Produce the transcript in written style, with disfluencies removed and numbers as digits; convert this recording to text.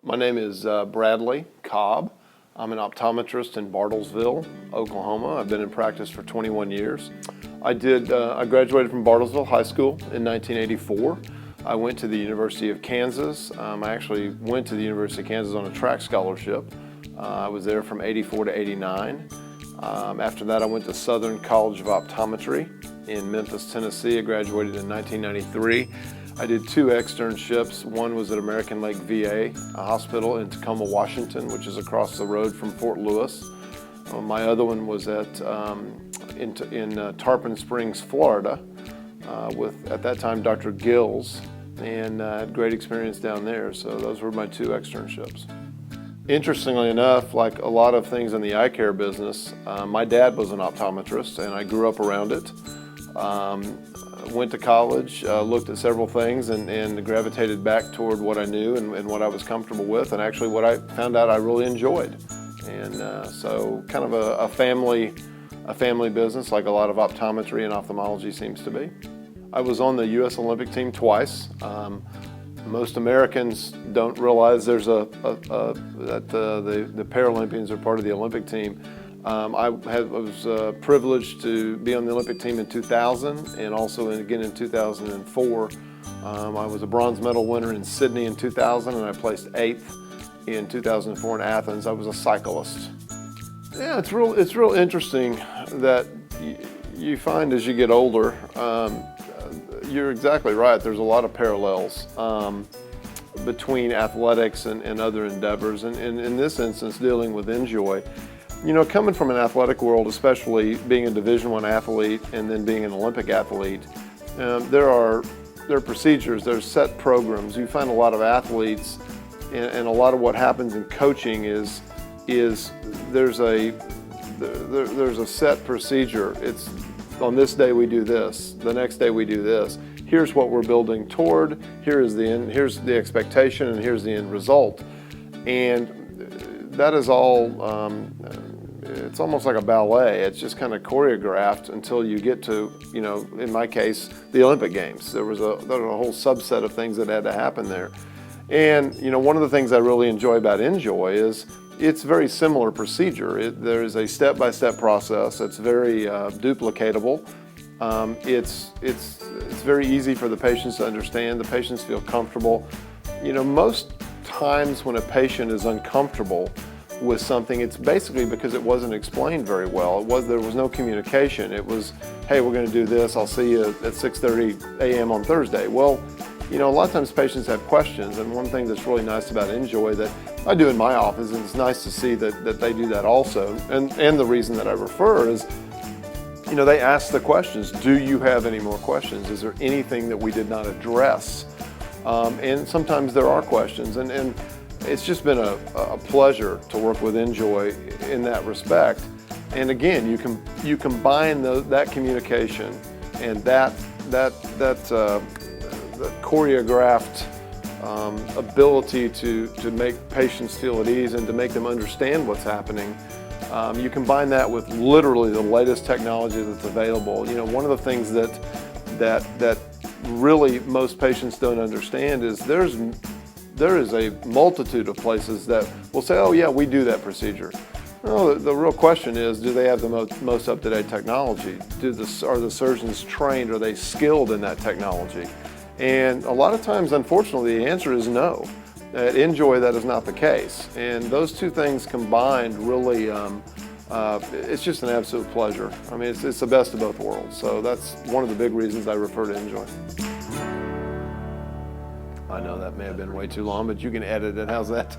My name is Bradley Cobb. I'm an optometrist in Bartlesville, Oklahoma. I've been in practice for 21 years. I graduated from Bartlesville High School in 1984. I went to the University of Kansas. I actually went to the University of Kansas on a track scholarship. I was there from 84 to 89. After that, I went to Southern College of Optometry in Memphis, Tennessee. I graduated in 1993. I did 2 externships. One was at American Lake VA, a hospital in Tacoma, Washington, which is across the road from Fort Lewis. My other one was in Tarpon Springs, Florida, with, at that time, Dr. Gills, and I had great experience down there. So those were my 2 externships. Interestingly enough, like a lot of things in the eye care business, my dad was an optometrist, and I grew up around it. Went to college, looked at several things, and gravitated back toward what I knew and what I was comfortable with, and actually what I found out I really enjoyed. And so kind of a family business, like a lot of optometry and ophthalmology seems to be. I was on the U.S. Olympic team twice. Most Americans don't realize there's that the Paralympians are part of the Olympic team. I was privileged to be on the Olympic team in 2000 and also again in 2004. I was a bronze medal winner in Sydney in 2000, and I placed 8th in 2004 in Athens. I was a cyclist. Yeah, it's real interesting that you find as you get older. You're exactly right. There's a lot of parallels between athletics and other endeavors, and in this instance, dealing with nJoy. You know, coming from an athletic world, especially being a Division I athlete and then being an Olympic athlete, there are procedures, there's set programs. You find a lot of athletes, and a lot of what happens in coaching is there's a set procedure. It's on this day we do this, the next day we do this. Here's what we're building toward. Here's the expectation, and here's the end result. And that is all, it's almost like a ballet. It's just kind of choreographed until you get to, you know, in my case, the Olympic Games. There was a whole subset of things that had to happen there. And, you know, one of the things I really enjoy about nJoy is it's very similar procedure. There is a step-by-step process. It's very duplicatable. It's very easy for the patients to understand. The patients feel comfortable. You know, most times when a patient is uncomfortable with something, it's basically because it wasn't explained very well. There was no communication. It was, hey, we're going to do this. I'll see you at 6:30 a.m. on Thursday. Well, you know, a lot of times patients have questions, and one thing that's really nice about nJoy that I do in my office, and it's nice to see that they do that also, and the reason that I refer is, you know, they ask the questions. Do you have any more questions? Is there anything that we did not address? And sometimes there are questions, and it's just been a pleasure to work with nJoy in that respect. And again, you combine that communication and that choreographed ability to make patients feel at ease and to make them understand what's happening. You combine that with literally the latest technology that's available. You know, one of the things that really most patients don't understand is there is a multitude of places that will say, oh yeah, we do that procedure. No, the real question is, do they have the most up-to-date technology? Are the surgeons trained? Are they skilled in that technology? And a lot of times, unfortunately, the answer is no. At nJoy, that is not the case. And those two things combined really, it's just an absolute pleasure. I mean, it's the best of both worlds. So that's one of the big reasons I refer to nJoy. I know that may have been way too long, but you can edit it. How's that?